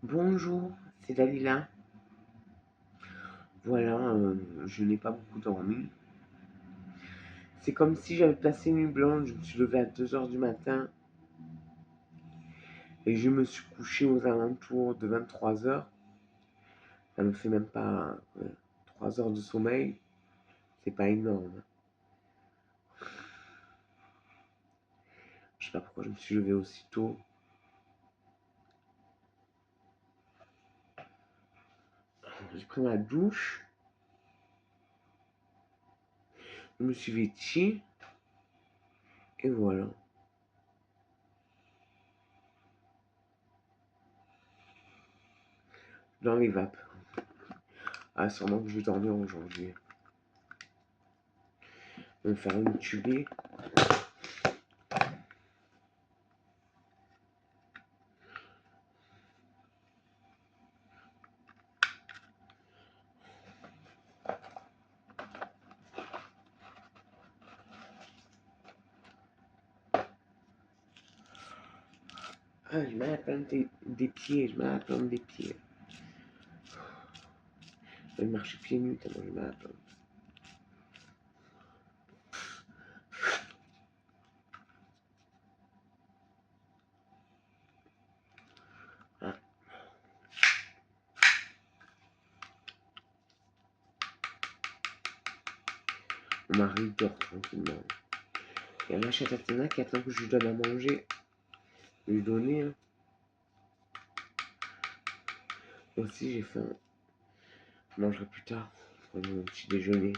Bonjour, c'est Dalila. Voilà, je n'ai pas beaucoup dormi. C'est comme si j'avais passé une nuit blanche. Je me suis levée à 2 heures du matin et je me suis couché aux alentours de 23 heures. Ça me fait même pas 3 heures de sommeil. C'est pas énorme. Je sais pas pourquoi je me suis levé aussi tôt. J'ai pris ma douche. Je me suis vêtue. Et voilà. Dans les vapes. Ah, sûrement que je vais dormir aujourd'hui. Je vais me faire une tubée. Ah, je mets la plante des pieds. Je mets la plante des pieds. Je vais marcher pieds nus tellement je mets la plante. Ah, mon mari dort tranquillement. Il y a ma chatte Athéna qui attend que je lui donne à manger. Lui donner. Hein. Moi aussi, j'ai faim. Je mangerai plus tard. Je prendrai mon petit déjeuner.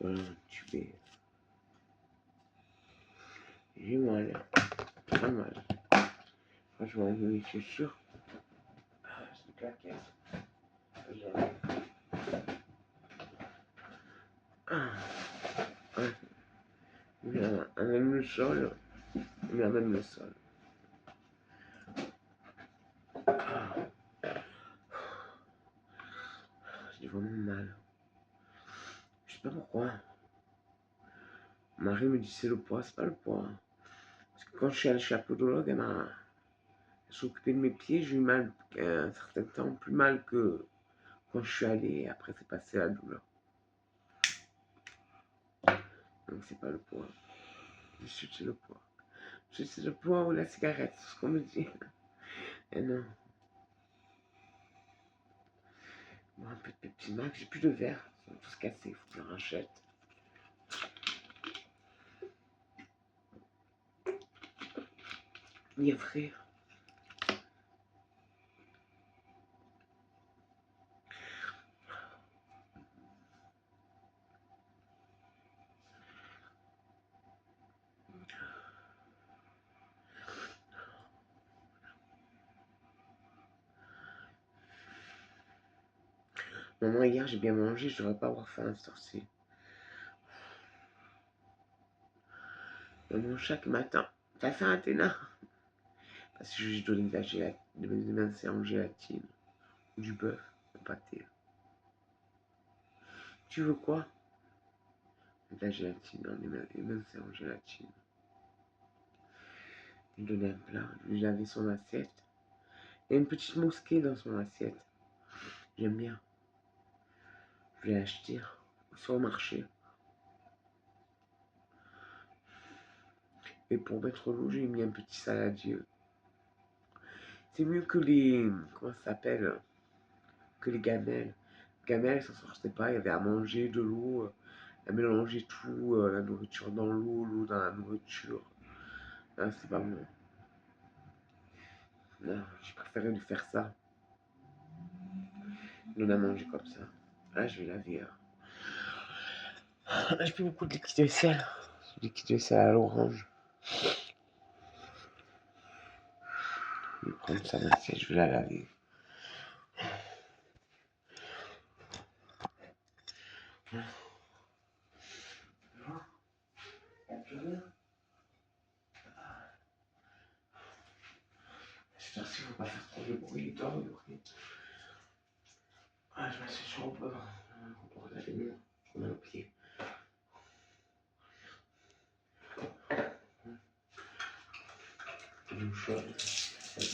Voilà, tu fais. J'ai mal. Très mal. Franchement, mes chaussures. Ah, c'est claqué. Ah, ouais. Même le sol. Il y a même le sol. Ah, j'ai vraiment mal. Je sais pas pourquoi. Marie me dit c'est le poids, c'est pas le poids. Parce que quand je suis allé chez la podologue, elle s'est occupée de mes pieds, j'ai eu mal un certain temps, plus mal que quand je suis allé et après c'est passé la douleur. Donc c'est pas le poids. Je suis c'est le poids. Je sais le poids ou la cigarette, c'est ce qu'on me dit. Et non. Bon, un peu de Pepsi Max, j'ai plus de verre. Ils sont tous cassés, il faut que je rachète. Il est vrai. Maman, hier j'ai bien mangé, je devrais pas avoir faim à cette heure-ci. Maman, chaque matin, t'as faim, Athéna? Parce que je donne de la gélatine, des mincés en gélatine. Ou du bœuf, un pâté. Tu veux quoi? De la gélatine, des mincés en gélatine. Je lui donnais un plat, je lui lavais son assiette. Il y a une petite mosquée dans son assiette. J'aime bien. Je l'ai acheté sur le marché. Et pour mettre l'eau, j'ai mis un petit saladier. C'est mieux que les. Comment ça s'appelle? Que les gamelles. Les gamelles, ça ne sortait pas. Il y avait à manger de l'eau, à mélanger tout, la nourriture dans l'eau, l'eau dans la nourriture. Ah, c'est pas bon. Non, j'ai préféré lui faire ça. On a mangé comme ça. Ah, je vais laver. Hein. J'ai plus beaucoup de liquide vaisselle. Du liquide vaisselle à l'orange. Je vais prendre ça, je vais la laver. J'espère qu'il ne faut pas faire trop de bruit, il dort le bruit. Ah, je m'assieds sur le bord. On peut regarder mieux. Je mets au pied. L'eau chaude. Il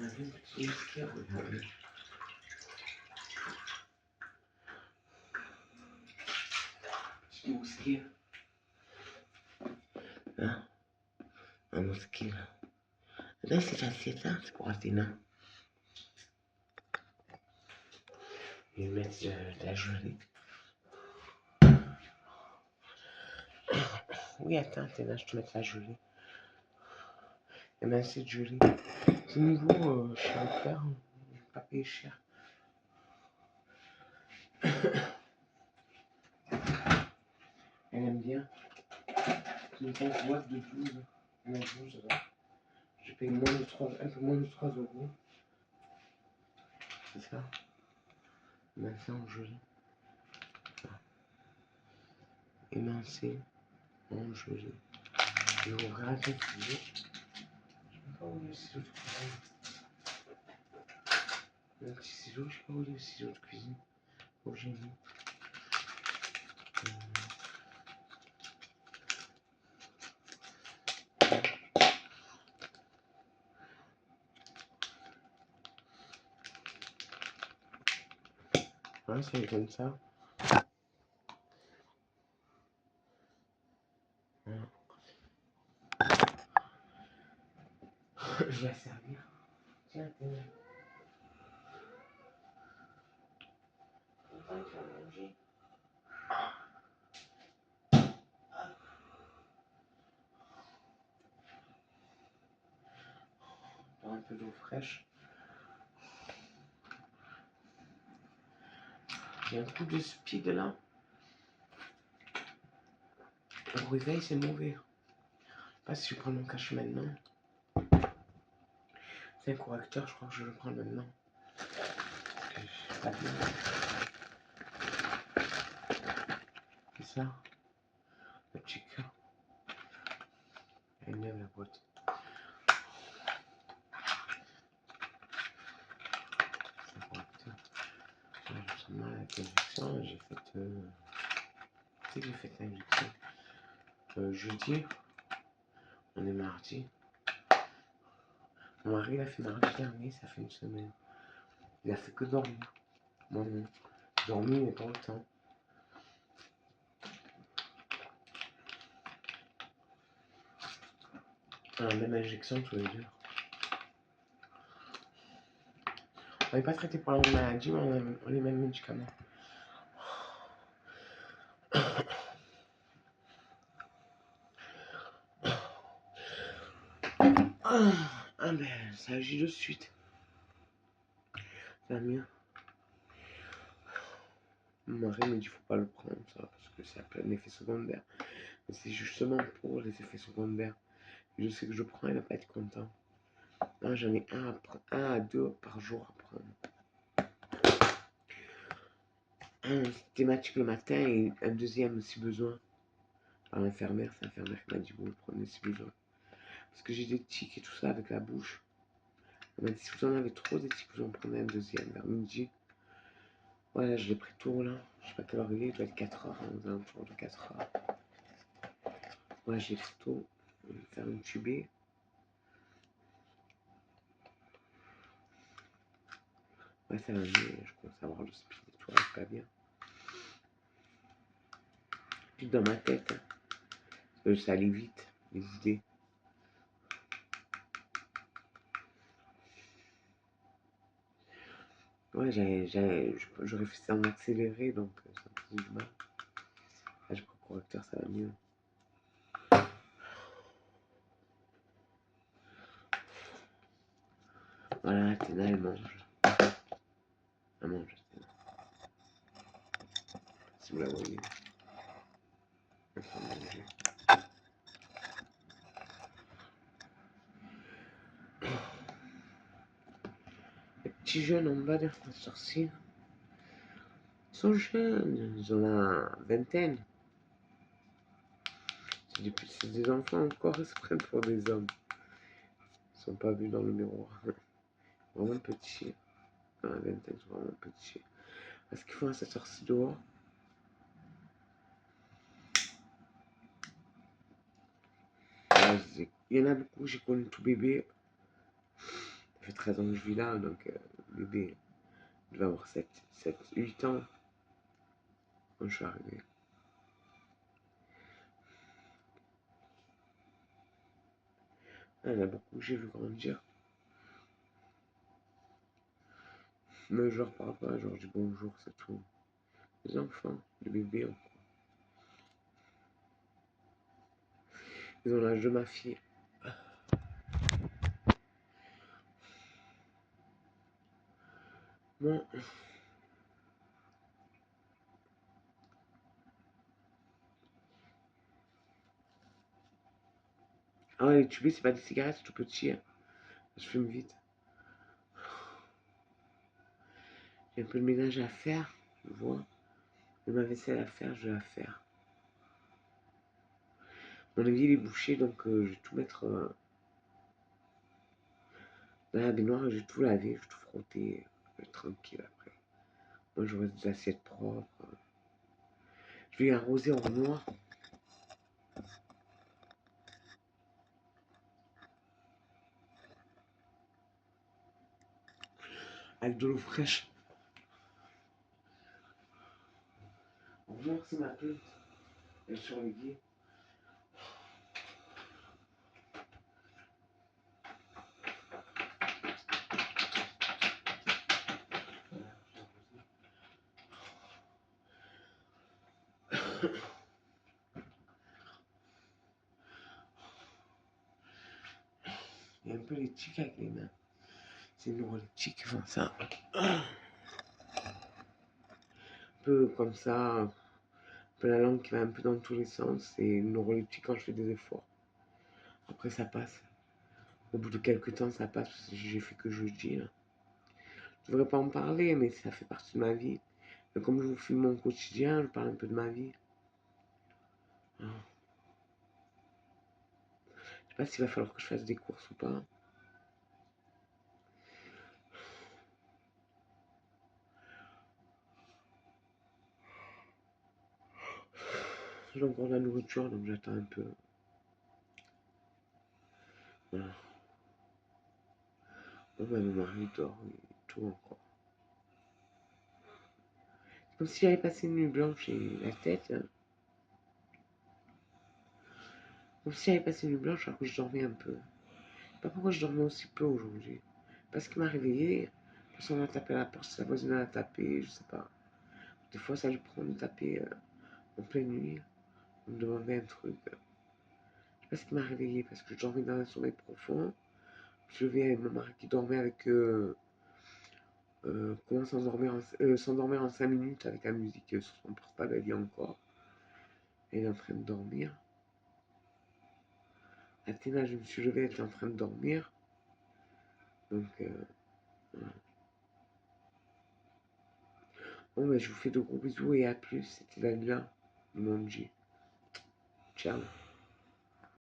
y avait un petit mousquet, regardez. Petit mousquet. Là, un mousquet là. Là, c'est l'assiette, hein, c'est pour rester là. Je vais mettre de la gelée. Oui, attends, t'es là, je te mets la gelée. Et même cette gelée. C'est nouveau chez le père, je vais pas payer cher. Elle aime bien. C'est une grosse boîte de 12. Elle a 12 là. Je paye moins de 3, un peu moins de 3 euros. C'est ça. Émincé en gelée. Émincé en gelée. Je vais ouvrir un petit ciseau. Je sais pas où est le ciseau de cuisine. Un petit ciseau, je sais pas où est le ciseau de cuisine. Où j'ai mis. Ouais, ça comme ça. Voilà. Je vais la servir. Tiens, t'es là. Attends, tu vas manger. Un peu d'eau fraîche. J'ai un coup de speed là. Au réveil, c'est mauvais. Je sais pas si je prends mon cache maintenant. C'est un correcteur, je crois que je le prends maintenant. Pas bien. C'est ça. Le petit cœur. Elle aime la boîte. C'est un correcteur. J'ai mal avec l'injection. J'ai fait. Tu sais que j'ai fait l'injection. Jeudi. On est mardi. Mon mari l'a fait mardi dernier, ça fait une semaine. Il a fait que dormir. Moi non. Dormir, mais pas autant. Même injection tous les deux. On n'est pas traité pour la même maladie, mais on a les mêmes médicaments. Ah ben, ça agit de suite. Ça va mieux. Mon mari me dit faut pas le prendre ça, parce que ça a plein d'effets secondaires. Mais c'est justement pour les effets secondaires. Je sais que je prends, il va pas être content. Non, j'en ai un à deux par jour à prendre. Un systématique le matin et un deuxième si besoin. Par l'infirmière, c'est l'infirmière qui m'a dit vous le prenez si besoin. Parce que j'ai des tics et tout ça avec la bouche. Elle m'a dit si vous en avez trop des tics, vous en prenez un deuxième vers midi. Voilà, je l'ai pris tôt là. Je sais pas quelle heure il est, il doit être 4h, aux alentours de 4h. Ouais, j'ai pris tôt. Je vais faire une tubée. Ouais, ça va mieux. Je commence à avoir le speed et tout, c'est pas bien. Puis dans ma tête, hein, parce que ça allait vite, les idées. Ouais, j'aurais fait ça en accéléré, donc ça me faisait du mal. Là, j'ai pris le correcteur, ça va mieux. Voilà, Athéna, elle mange. Elle mange, Athéna. Si vous la voyez. Elle est en train de manger. Les petits jeunes en bas de la sorcière. Ils sont jeunes, ils ont la vingtaine. C'est des enfants encore, ils se prennent pour des hommes. Ils sont pas vus dans le miroir. Vraiment petits. Dans la vingtaine, ils sont vraiment petits. Est-ce qu'ils font à cette heure-ci dehors? Il y en a beaucoup, j'ai connu tout bébé. Ça fait 13 ans que je vis là, donc bébé devait avoir 8 ans quand je suis arrivé. Il y en a beaucoup que j'ai vu grandir. Mais je leur parle pas, je leur dis bonjour, c'est tout. Les enfants, les bébés, ils ont l'âge de ma fille. Bon. Ah ouais, les tubés, c'est pas des cigarettes, c'est tout petit. Hein. Je fume vite. J'ai un peu de ménage à faire, tu vois. Et ma vaisselle à faire, je vais la faire. Mon évier il est bouché, donc je vais tout mettre dans la baignoire, je vais tout laver, je vais tout frotter. Je vais être tranquille après. Moi, j'aurai des assiettes propres. Je vais arroser en noir avec de l'eau fraîche. En noir, c'est ma plainte. Elle est sur l'évier. Il y a un peu les tics avec les mains. C'est neuroleptique qui font ça. Un peu comme ça, un peu la langue qui va un peu dans tous les sens. C'est neuroleptique quand je fais des efforts. Après, ça passe. Au bout de quelques temps, ça passe parce que j'ai fait que je dis. Là. Je devrais pas en parler, mais ça fait partie de ma vie. Et comme je vous filme mon quotidien, je parle un peu de ma vie. Ah. Je sais pas s'il va falloir que je fasse des courses ou pas. J'ai encore de la nourriture, donc j'attends un peu. Voilà. Bon, ben, mon mari dort, et tout encore. C'est comme si j'avais passé une nuit blanche et la tête. Hein. Comme si j'avais passé une nuit blanche alors que je dormais un peu. Je sais pas pourquoi je dormais aussi peu aujourd'hui. Parce qu'il m'a réveillé. Personne n'a tapé à la porte, sa voisine a tapé, je sais pas. Des fois, ça lui prend de taper en pleine nuit. On me demandait un truc. Je sais pas ce qui m'a réveillé parce que je dormais dans un sommeil profond. Je vais avec mon mari qui dormait avec. Comment s'endormir en 5 minutes avec la musique sur son portable, elle y est encore. Elle est en train de dormir. Athéna, je me suis levée, elle était en train de dormir. Donc, voilà. Bon, ben, je vous fais de gros bisous et à plus. C'était Vanilla, du Monji. Ciao.